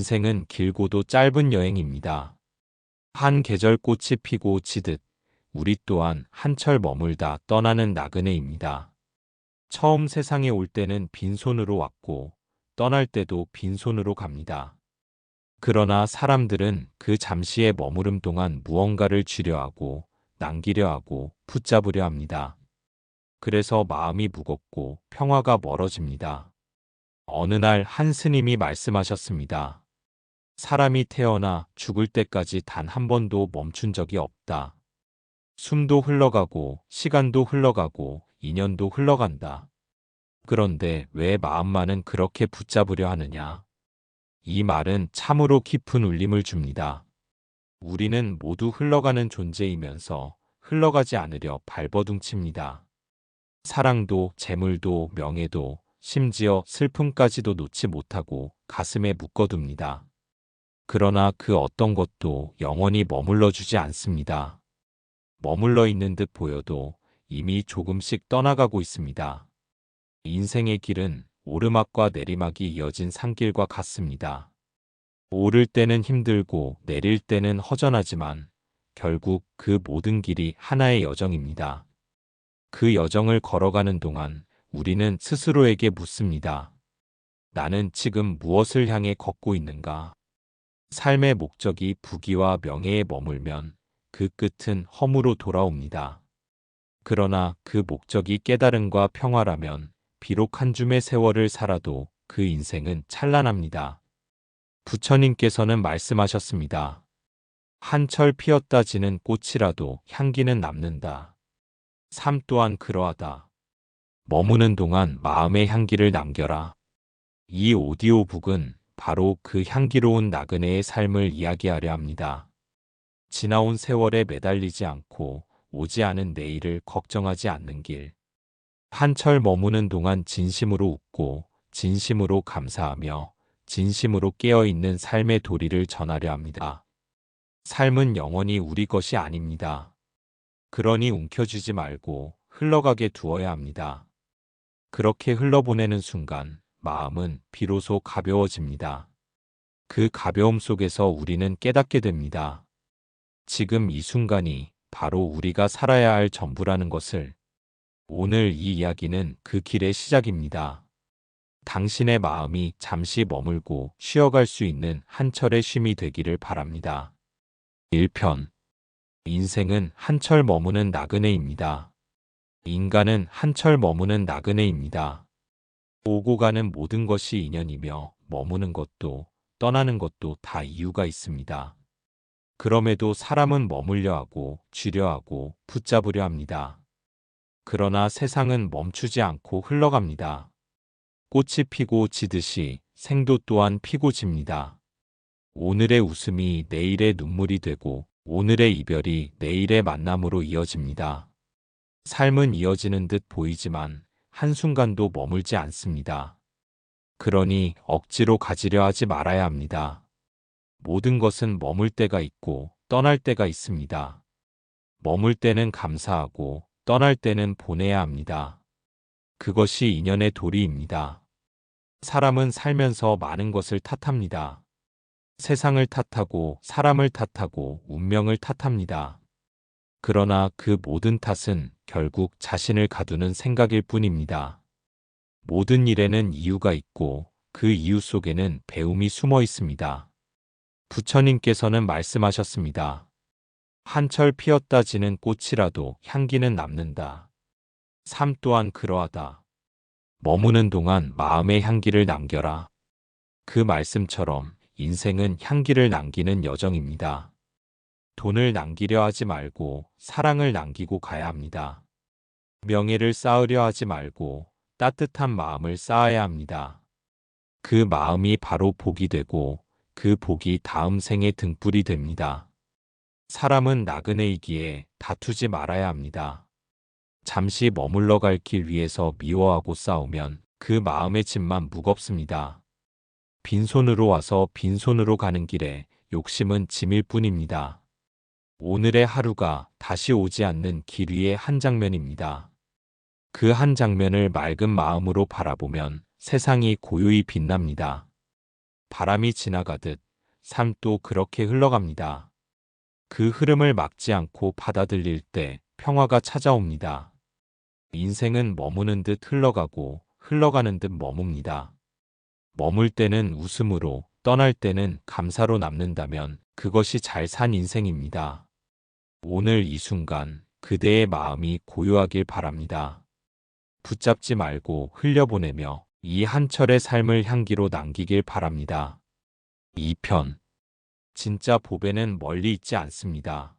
인생은 길고도 짧은 여행입니다. 한 계절 꽃이 피고 지듯 우리 또한 한철 머물다 떠나는 나그네입니다. 처음 세상에 올 때는 빈손으로 왔고 떠날 때도 빈손으로 갑니다. 그러나 사람들은 그 잠시의 머무름 동안 무언가를 쥐려 하고 남기려 하고 붙잡으려 합니다. 그래서 마음이 무겁고 평화가 멀어집니다. 어느 날 한 스님이 말씀하셨습니다. 사람이 태어나 죽을 때까지 단 한 번도 멈춘 적이 없다. 숨도 흘러가고 시간도 흘러가고 인연도 흘러간다. 그런데 왜 마음만은 그렇게 붙잡으려 하느냐? 이 말은 참으로 깊은 울림을 줍니다. 우리는 모두 흘러가는 존재이면서 흘러가지 않으려 발버둥칩니다. 사랑도 재물도 명예도 심지어 슬픔까지도 놓지 못하고 가슴에 묶어둡니다. 그러나 그 어떤 것도 영원히 머물러 주지 않습니다. 머물러 있는 듯 보여도 이미 조금씩 떠나가고 있습니다. 인생의 길은 오르막과 내리막이 이어진 산길과 같습니다. 오를 때는 힘들고 내릴 때는 허전하지만 결국 그 모든 길이 하나의 여정입니다. 그 여정을 걸어가는 동안 우리는 스스로에게 묻습니다. 나는 지금 무엇을 향해 걷고 있는가? 삶의 목적이 부귀와 명예에 머물면 그 끝은 허무로 돌아옵니다. 그러나 그 목적이 깨달음과 평화라면 비록 한 줌의 세월을 살아도 그 인생은 찬란합니다. 부처님께서는 말씀하셨습니다. 한철 피었다 지는 꽃이라도 향기는 남는다. 삶 또한 그러하다. 머무는 동안 마음의 향기를 남겨라. 이 오디오북은 바로 그 향기로운 나그네의 삶을 이야기하려 합니다. 지나온 세월에 매달리지 않고 오지 않은 내일을 걱정하지 않는 길. 한철 머무는 동안 진심으로 웃고 진심으로 감사하며 진심으로 깨어있는 삶의 도리를 전하려 합니다. 삶은 영원히 우리 것이 아닙니다. 그러니 움켜쥐지 말고 흘러가게 두어야 합니다. 그렇게 흘러보내는 순간 마음은 비로소 가벼워집니다. 그 가벼움 속에서 우리는 깨닫게 됩니다. 지금 이 순간이 바로 우리가 살아야 할 전부라는 것을. 오늘 이 이야기는 그 길의 시작입니다. 당신의 마음이 잠시 머물고 쉬어갈 수 있는 한철의 쉼이 되기를 바랍니다. 1편. 인생은 한철 머무는 나그네입니다. 인간은 한철 머무는 나그네입니다. 오고 가는 모든 것이 인연이며 머무는 것도 떠나는 것도 다 이유가 있습니다. 그럼에도 사람은 머물려 하고 쥐려 하고 붙잡으려 합니다. 그러나 세상은 멈추지 않고 흘러갑니다. 꽃이 피고 지듯이 생도 또한 피고 집니다. 오늘의 웃음이 내일의 눈물이 되고 오늘의 이별이 내일의 만남으로 이어집니다. 삶은 이어지는 듯 보이지만 한순간도 머물지 않습니다. 그러니 억지로 가지려 하지 말아야 합니다. 모든 것은 머물 때가 있고 떠날 때가 있습니다. 머물 때는 감사하고 떠날 때는 보내야 합니다. 그것이 인연의 도리입니다. 사람은 살면서 많은 것을 탓합니다. 세상을 탓하고 사람을 탓하고 운명을 탓합니다. 그러나 그 모든 탓은 결국 자신을 가두는 생각일 뿐입니다. 모든 일에는 이유가 있고 그 이유 속에는 배움이 숨어 있습니다. 부처님께서는 말씀하셨습니다. 한철 피었다 지는 꽃이라도 향기는 남는다. 삶 또한 그러하다. 머무는 동안 마음의 향기를 남겨라. 그 말씀처럼 인생은 향기를 남기는 여정입니다. 돈을 남기려 하지 말고 사랑을 남기고 가야 합니다. 명예를 쌓으려 하지 말고 따뜻한 마음을 쌓아야 합니다. 그 마음이 바로 복이 되고 그 복이 다음 생의 등불이 됩니다. 사람은 나그네이기에 다투지 말아야 합니다. 잠시 머물러 갈 길 위에서 미워하고 싸우면 그 마음의 짐만 무겁습니다. 빈손으로 와서 빈손으로 가는 길에 욕심은 짐일 뿐입니다. 오늘의 하루가 다시 오지 않는 길 위의 한 장면입니다. 그 한 장면을 맑은 마음으로 바라보면 세상이 고요히 빛납니다. 바람이 지나가듯 삶도 그렇게 흘러갑니다. 그 흐름을 막지 않고 받아들일 때 평화가 찾아옵니다. 인생은 머무는 듯 흘러가고 흘러가는 듯 머뭅니다. 머물 때는 웃음으로, 떠날 때는 감사로 남는다면 그것이 잘 산 인생입니다. 오늘 이 순간 그대의 마음이 고요하길 바랍니다. 붙잡지 말고 흘려보내며 이 한철의 삶을 향기로 남기길 바랍니다. 2편. 진짜 보배는 멀리 있지 않습니다.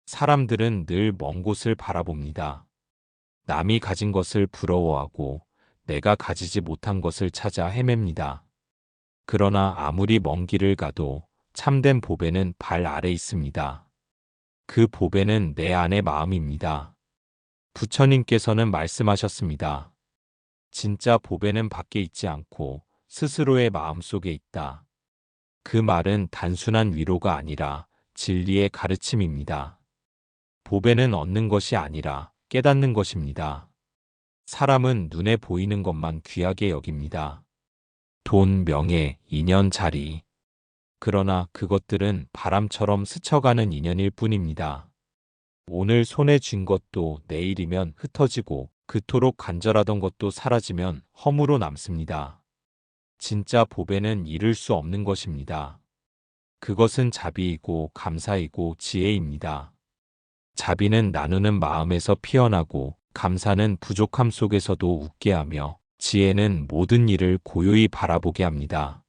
사람들은 늘 먼 곳을 바라봅니다. 남이 가진 것을 부러워하고 내가 가지지 못한 것을 찾아 헤맵니다. 그러나 아무리 먼 길을 가도 참된 보배는 발 아래 있습니다. 그 보배는 내 안의 마음입니다. 부처님께서는 말씀하셨습니다. 진짜 보배는 밖에 있지 않고 스스로의 마음 속에 있다. 그 말은 단순한 위로가 아니라 진리의 가르침입니다. 보배는 얻는 것이 아니라 깨닫는 것입니다. 사람은 눈에 보이는 것만 귀하게 여깁니다. 돈, 명예, 인연, 자리. 그러나 그것들은 바람처럼 스쳐가는 인연일 뿐입니다. 오늘 손에 쥔 것도 내일이면 흩어지고 그토록 간절하던 것도 사라지면 허무로 남습니다. 진짜 보배는 잃을 수 없는 것입니다. 그것은 자비이고 감사이고 지혜입니다. 자비는 나누는 마음에서 피어나고 감사는 부족함 속에서도 웃게 하며 지혜는 모든 일을 고요히 바라보게 합니다.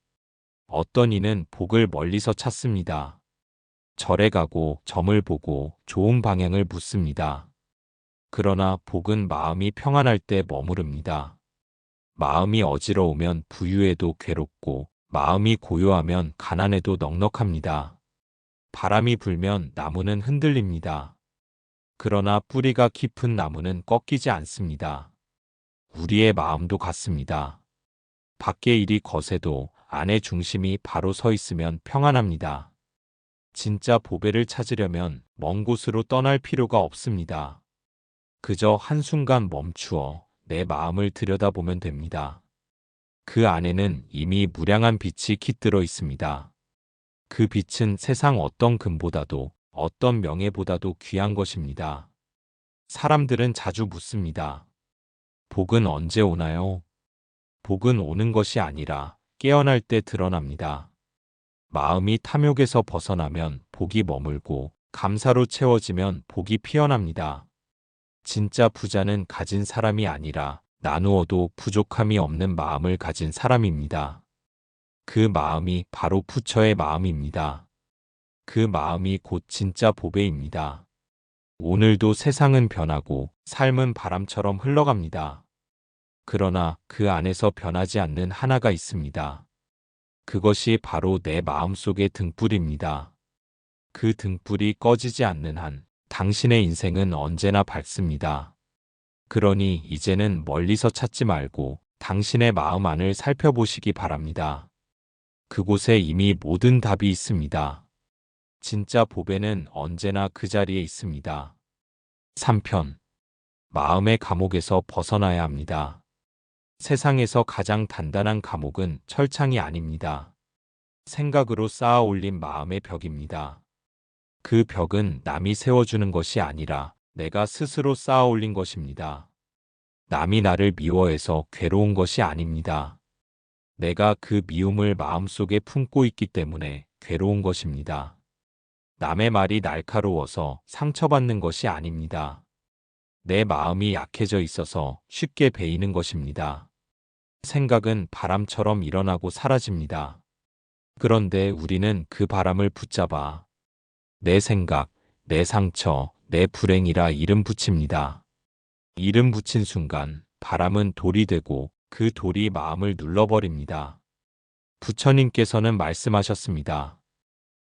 어떤 이는 복을 멀리서 찾습니다. 절에 가고 점을 보고 좋은 방향을 묻습니다. 그러나 복은 마음이 평안할 때 머무릅니다. 마음이 어지러우면 부유해도 괴롭고 마음이 고요하면 가난해도 넉넉합니다. 바람이 불면 나무는 흔들립니다. 그러나 뿌리가 깊은 나무는 꺾이지 않습니다. 우리의 마음도 같습니다. 밖의 일이 거세도 안의 중심이 바로 서 있으면 평안합니다. 진짜 보배를 찾으려면 먼 곳으로 떠날 필요가 없습니다. 그저 한순간 멈추어 내 마음을 들여다보면 됩니다. 그 안에는 이미 무량한 빛이 깃들어 있습니다. 그 빛은 세상 어떤 금보다도 어떤 명예보다도 귀한 것입니다. 사람들은 자주 묻습니다. 복은 언제 오나요? 복은 오는 것이 아니라 깨어날 때 드러납니다. 마음이 탐욕에서 벗어나면 복이 머물고 감사로 채워지면 복이 피어납니다. 진짜 부자는 가진 사람이 아니라 나누어도 부족함이 없는 마음을 가진 사람입니다. 그 마음이 바로 부처의 마음입니다. 그 마음이 곧 진짜 보배입니다. 오늘도 세상은 변하고 삶은 바람처럼 흘러갑니다. 그러나 그 안에서 변하지 않는 하나가 있습니다. 그것이 바로 내 마음속의 등불입니다. 그 등불이 꺼지지 않는 한 당신의 인생은 언제나 밝습니다. 그러니 이제는 멀리서 찾지 말고 당신의 마음 안을 살펴보시기 바랍니다. 그곳에 이미 모든 답이 있습니다. 진짜 보배는 언제나 그 자리에 있습니다. 3편. 마음의 감옥에서 벗어나야 합니다. 세상에서 가장 단단한 감옥은 철창이 아닙니다. 생각으로 쌓아 올린 마음의 벽입니다. 그 벽은 남이 세워주는 것이 아니라 내가 스스로 쌓아 올린 것입니다. 남이 나를 미워해서 괴로운 것이 아닙니다. 내가 그 미움을 마음속에 품고 있기 때문에 괴로운 것입니다. 남의 말이 날카로워서 상처받는 것이 아닙니다. 내 마음이 약해져 있어서 쉽게 베이는 것입니다. 생각은 바람처럼 일어나고 사라집니다. 그런데 우리는 그 바람을 붙잡아 내 생각, 내 상처, 내 불행이라 이름 붙입니다. 이름 붙인 순간 바람은 돌이 되고 그 돌이 마음을 눌러버립니다. 부처님께서는 말씀하셨습니다.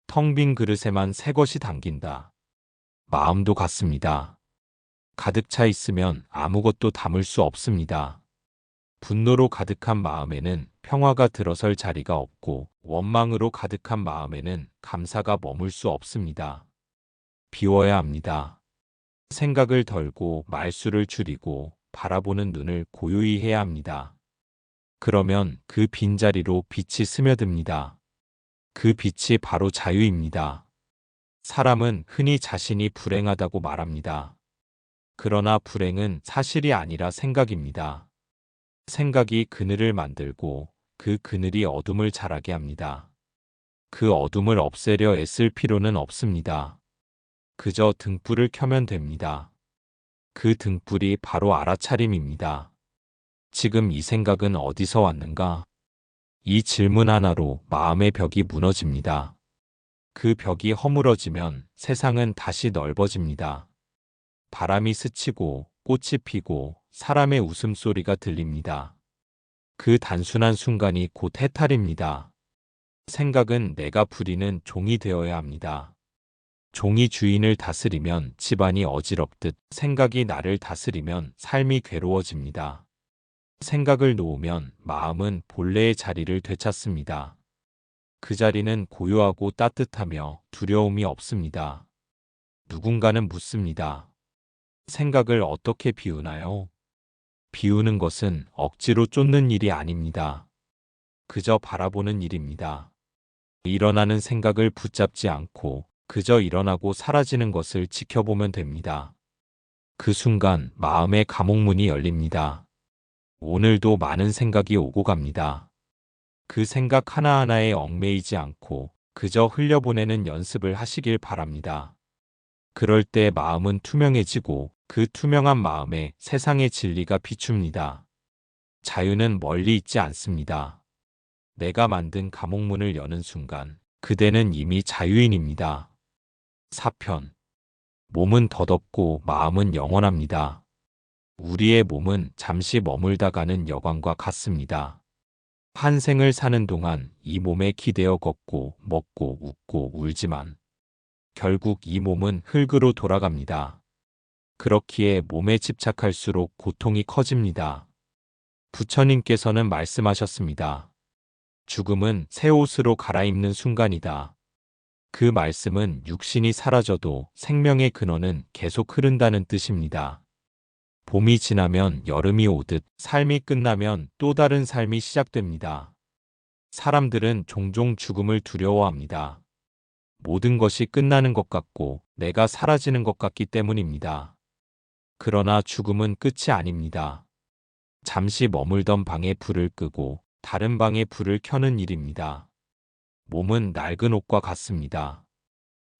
텅 빈 그릇에만 새 것이 담긴다. 마음도 같습니다. 가득 차 있으면 아무것도 담을 수 없습니다. 분노로 가득한 마음에는 평화가 들어설 자리가 없고 원망으로 가득한 마음에는 감사가 머물 수 없습니다. 비워야 합니다. 생각을 덜고 말수를 줄이고 바라보는 눈을 고요히 해야 합니다. 그러면 그 빈자리로 빛이 스며듭니다. 그 빛이 바로 자유입니다. 사람은 흔히 자신이 불행하다고 말합니다. 그러나 불행은 사실이 아니라 생각입니다. 생각이 그늘을 만들고 그 그늘이 어둠을 자라게 합니다. 그 어둠을 없애려 애쓸 필요는 없습니다. 그저 등불을 켜면 됩니다. 그 등불이 바로 알아차림입니다. 지금 이 생각은 어디서 왔는가? 이 질문 하나로 마음의 벽이 무너집니다. 그 벽이 허물어지면 세상은 다시 넓어집니다. 바람이 스치고 꽃이 피고 사람의 웃음소리가 들립니다. 그 단순한 순간이 곧 해탈입니다. 생각은 내가 부리는 종이 되어야 합니다. 종이 주인을 다스리면 집안이 어지럽듯 생각이 나를 다스리면 삶이 괴로워집니다. 생각을 놓으면 마음은 본래의 자리를 되찾습니다. 그 자리는 고요하고 따뜻하며 두려움이 없습니다. 누군가는 묻습니다. 생각을 어떻게 비우나요? 비우는 것은 억지로 쫓는 일이 아닙니다. 그저 바라보는 일입니다. 일어나는 생각을 붙잡지 않고 그저 일어나고 사라지는 것을 지켜보면 됩니다. 그 순간 마음의 감옥문이 열립니다. 오늘도 많은 생각이 오고 갑니다. 그 생각 하나하나에 얽매이지 않고 그저 흘려보내는 연습을 하시길 바랍니다. 그럴 때 마음은 투명해지고 그 투명한 마음에 세상의 진리가 비춥니다. 자유는 멀리 있지 않습니다. 내가 만든 감옥문을 여는 순간 그대는 이미 자유인입니다. 4편. 몸은 덧없고 마음은 영원합니다. 우리의 몸은 잠시 머물다 가는 여관과 같습니다. 한 생을 사는 동안 이 몸에 기대어 걷고 먹고 웃고 울지만 결국 이 몸은 흙으로 돌아갑니다. 그렇기에 몸에 집착할수록 고통이 커집니다. 부처님께서는 말씀하셨습니다. 죽음은 새 옷으로 갈아입는 순간이다. 그 말씀은 육신이 사라져도 생명의 근원은 계속 흐른다는 뜻입니다. 봄이 지나면 여름이 오듯 삶이 끝나면 또 다른 삶이 시작됩니다. 사람들은 종종 죽음을 두려워합니다. 모든 것이 끝나는 것 같고 내가 사라지는 것 같기 때문입니다. 그러나 죽음은 끝이 아닙니다. 잠시 머물던 방에 불을 끄고 다른 방에 불을 켜는 일입니다. 몸은 낡은 옷과 같습니다.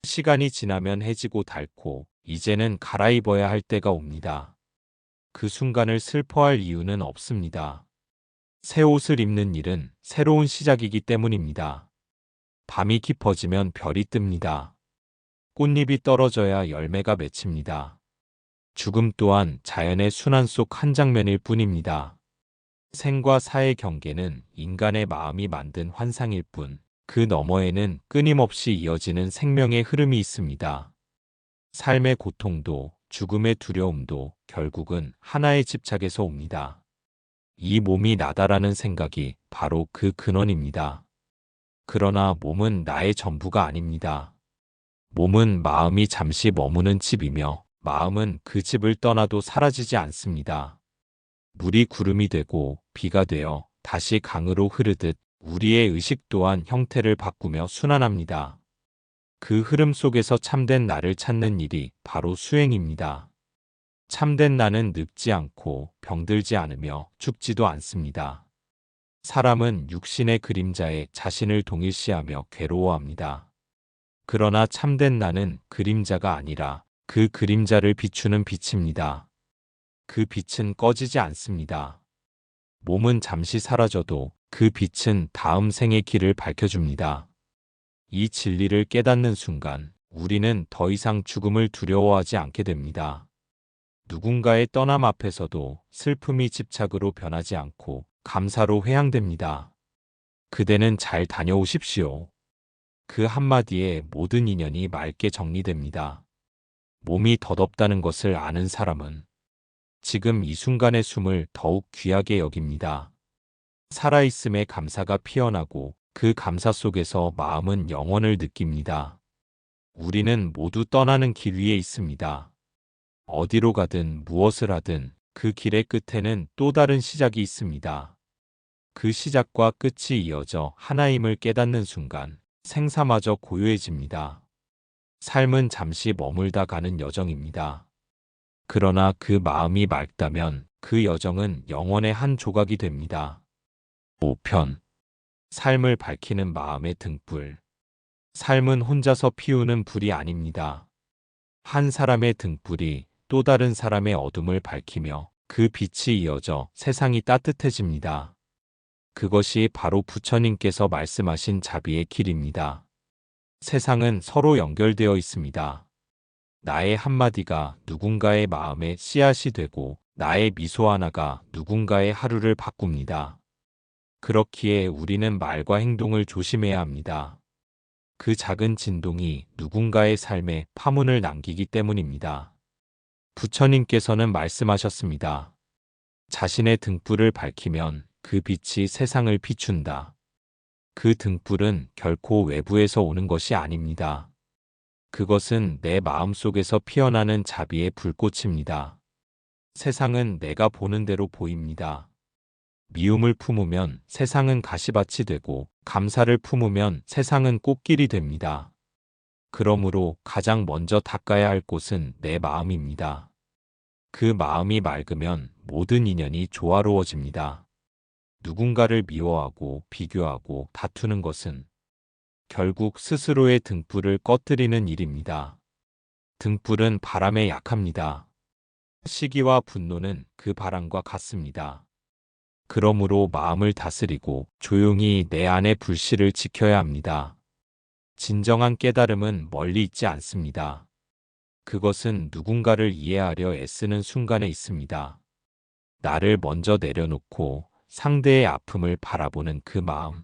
시간이 지나면 해지고 닳고 이제는 갈아입어야 할 때가 옵니다. 그 순간을 슬퍼할 이유는 없습니다. 새 옷을 입는 일은 새로운 시작이기 때문입니다. 밤이 깊어지면 별이 뜹니다. 꽃잎이 떨어져야 열매가 맺힙니다. 죽음 또한 자연의 순환 속 한 장면일 뿐입니다. 생과 사의 경계는 인간의 마음이 만든 환상일 뿐, 그 너머에는 끊임없이 이어지는 생명의 흐름이 있습니다. 삶의 고통도 죽음의 두려움도 결국은 하나의 집착에서 옵니다. 이 몸이 나다라는 생각이 바로 그 근원입니다. 그러나 몸은 나의 전부가 아닙니다. 몸은 마음이 잠시 머무는 집이며 마음은 그 집을 떠나도 사라지지 않습니다. 물이 구름이 되고 비가 되어 다시 강으로 흐르듯 우리의 의식 또한 형태를 바꾸며 순환합니다. 그 흐름 속에서 참된 나를 찾는 일이 바로 수행입니다. 참된 나는 늙지 않고 병들지 않으며 죽지도 않습니다. 사람은 육신의 그림자에 자신을 동일시하며 괴로워합니다. 그러나 참된 나는 그림자가 아니라 그 그림자를 비추는 빛입니다. 그 빛은 꺼지지 않습니다. 몸은 잠시 사라져도 그 빛은 다음 생의 길을 밝혀줍니다. 이 진리를 깨닫는 순간 우리는 더 이상 죽음을 두려워하지 않게 됩니다. 누군가의 떠남 앞에서도 슬픔이 집착으로 변하지 않고 감사로 회양됩니다. 그대는 잘 다녀오십시오. 그 한마디에 모든 인연이 맑게 정리됩니다. 몸이 덧없다는 것을 아는 사람은 지금 이 순간의 숨을 더욱 귀하게 여깁니다. 살아있음의 감사가 피어나고 그 감사 속에서 마음은 영원을 느낍니다. 우리는 모두 떠나는 길 위에 있습니다. 어디로 가든 무엇을 하든 그 길의 끝에는 또 다른 시작이 있습니다. 그 시작과 끝이 이어져 하나임을 깨닫는 순간 생사마저 고요해집니다. 삶은 잠시 머물다 가는 여정입니다. 그러나 그 마음이 맑다면 그 여정은 영혼의 한 조각이 됩니다. 5편. 삶을 밝히는 마음의 등불. 삶은 혼자서 피우는 불이 아닙니다. 한 사람의 등불이 또 다른 사람의 어둠을 밝히며 그 빛이 이어져 세상이 따뜻해집니다. 그것이 바로 부처님께서 말씀하신 자비의 길입니다. 세상은 서로 연결되어 있습니다. 나의 한마디가 누군가의 마음에 씨앗이 되고 나의 미소 하나가 누군가의 하루를 바꿉니다. 그렇기에 우리는 말과 행동을 조심해야 합니다. 그 작은 진동이 누군가의 삶에 파문을 남기기 때문입니다. 부처님께서는 말씀하셨습니다. 자신의 등불을 밝히면 그 빛이 세상을 비춘다. 그 등불은 결코 외부에서 오는 것이 아닙니다. 그것은 내 마음속에서 피어나는 자비의 불꽃입니다. 세상은 내가 보는 대로 보입니다. 미움을 품으면 세상은 가시밭이 되고 감사를 품으면 세상은 꽃길이 됩니다. 그러므로 가장 먼저 닦아야 할 곳은 내 마음입니다. 그 마음이 맑으면 모든 인연이 조화로워집니다. 누군가를 미워하고 비교하고 다투는 것은 결국 스스로의 등불을 꺼뜨리는 일입니다. 등불은 바람에 약합니다. 시기와 분노는 그 바람과 같습니다. 그러므로 마음을 다스리고 조용히 내 안의 불씨를 지켜야 합니다. 진정한 깨달음은 멀리 있지 않습니다. 그것은 누군가를 이해하려 애쓰는 순간에 있습니다. 나를 먼저 내려놓고 상대의 아픔을 바라보는 그 마음.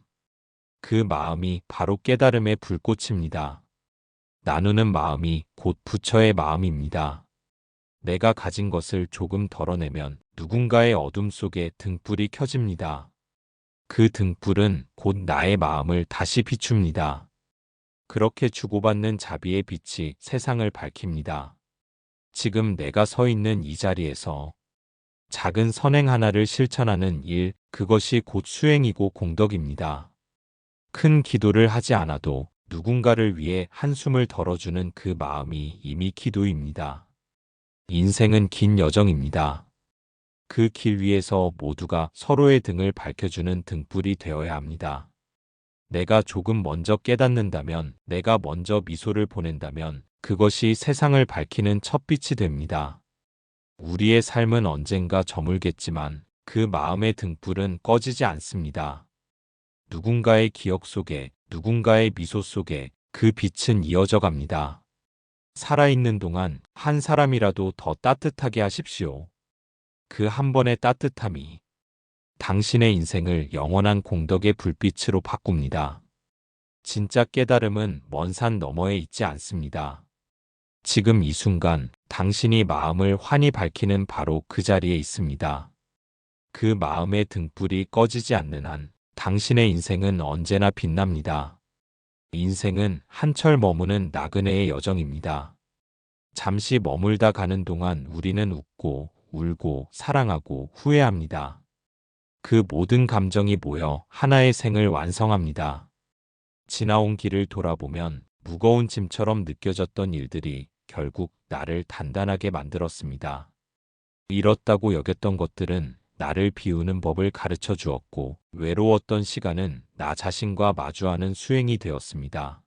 그 마음이 바로 깨달음의 불꽃입니다. 나누는 마음이 곧 부처의 마음입니다. 내가 가진 것을 조금 덜어내면 누군가의 어둠 속에 등불이 켜집니다. 그 등불은 곧 나의 마음을 다시 비춥니다. 그렇게 주고받는 자비의 빛이 세상을 밝힙니다. 지금 내가 서 있는 이 자리에서 작은 선행 하나를 실천하는 일, 그것이 곧 수행이고 공덕입니다. 큰 기도를 하지 않아도 누군가를 위해 한숨을 덜어주는 그 마음이 이미 기도입니다. 인생은 긴 여정입니다. 그 길 위에서 모두가 서로의 등을 밝혀주는 등불이 되어야 합니다. 내가 조금 먼저 깨닫는다면, 내가 먼저 미소를 보낸다면 그것이 세상을 밝히는 첫빛이 됩니다. 우리의 삶은 언젠가 저물겠지만 그 마음의 등불은 꺼지지 않습니다. 누군가의 기억 속에, 누군가의 미소 속에 그 빛은 이어져 갑니다. 살아있는 동안 한 사람이라도 더 따뜻하게 하십시오. 그 한 번의 따뜻함이 당신의 인생을 영원한 공덕의 불빛으로 바꿉니다. 진짜 깨달음은 먼 산 너머에 있지 않습니다. 지금 이 순간 당신이 마음을 환히 밝히는 바로 그 자리에 있습니다. 그 마음의 등불이 꺼지지 않는 한 당신의 인생은 언제나 빛납니다. 인생은 한철 머무는 나그네의 여정입니다. 잠시 머물다 가는 동안 우리는 웃고 울고 사랑하고 후회합니다. 그 모든 감정이 모여 하나의 생을 완성합니다. 지나온 길을 돌아보면 무거운 짐처럼 느껴졌던 일들이 결국 나를 단단하게 만들었습니다. 잃었다고 여겼던 것들은 나를 비우는 법을 가르쳐 주었고, 외로웠던 시간은 나 자신과 마주하는 수행이 되었습니다.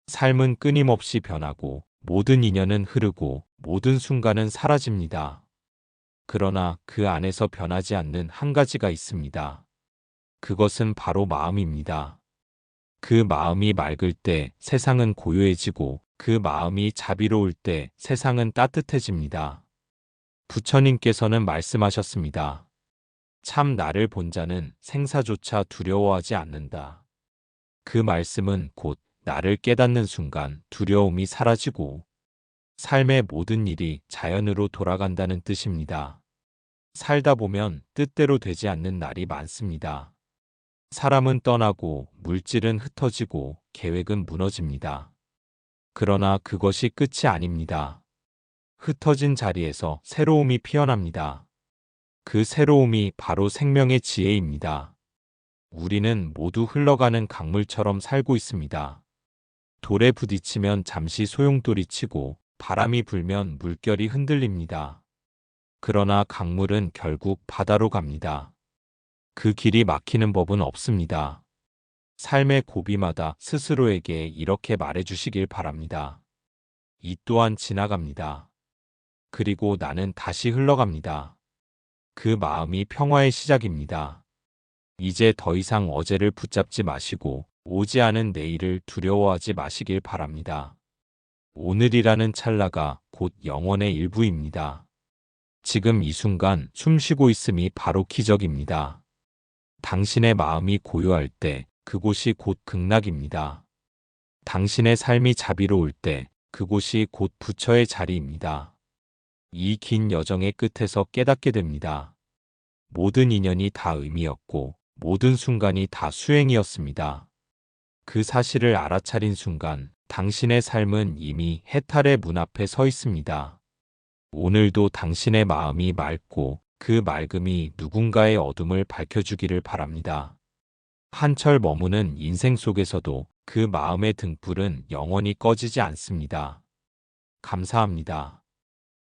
삶은 끊임없이 변하고 모든 인연은 흐르고 모든 순간은 사라집니다. 그러나 그 안에서 변하지 않는 한 가지가 있습니다. 그것은 바로 마음입니다. 그 마음이 맑을 때 세상은 고요해지고 그 마음이 자비로울 때 세상은 따뜻해집니다. 부처님께서는 말씀하셨습니다. 참 나를 본 자는 생사조차 두려워하지 않는다. 그 말씀은 곧 나를 깨닫는 순간 두려움이 사라지고 삶의 모든 일이 자연으로 돌아간다는 뜻입니다. 살다 보면 뜻대로 되지 않는 날이 많습니다. 사람은 떠나고 물질은 흩어지고 계획은 무너집니다. 그러나 그것이 끝이 아닙니다. 흩어진 자리에서 새로움이 피어납니다. 그 새로움이 바로 생명의 지혜입니다. 우리는 모두 흘러가는 강물처럼 살고 있습니다. 돌에 부딪히면 잠시 소용돌이 치고 바람이 불면 물결이 흔들립니다. 그러나 강물은 결국 바다로 갑니다. 그 길이 막히는 법은 없습니다. 삶의 고비마다 스스로에게 이렇게 말해주시길 바랍니다. 이 또한 지나갑니다. 그리고 나는 다시 흘러갑니다. 그 마음이 평화의 시작입니다. 이제 더 이상 어제를 붙잡지 마시고 오지 않은 내일을 두려워하지 마시길 바랍니다. 오늘이라는 찰나가 곧 영원의 일부입니다. 지금 이 순간 숨 쉬고 있음이 바로 기적입니다. 당신의 마음이 고요할 때 그곳이 곧 극락입니다. 당신의 삶이 자비로울 때 그곳이 곧 부처의 자리입니다. 이 긴 여정의 끝에서 깨닫게 됩니다. 모든 인연이 다 의미였고 모든 순간이 다 수행이었습니다. 그 사실을 알아차린 순간 당신의 삶은 이미 해탈의 문 앞에 서 있습니다. 오늘도 당신의 마음이 맑고 그 맑음이 누군가의 어둠을 밝혀주기를 바랍니다. 한철 머무는 인생 속에서도 그 마음의 등불은 영원히 꺼지지 않습니다. 감사합니다.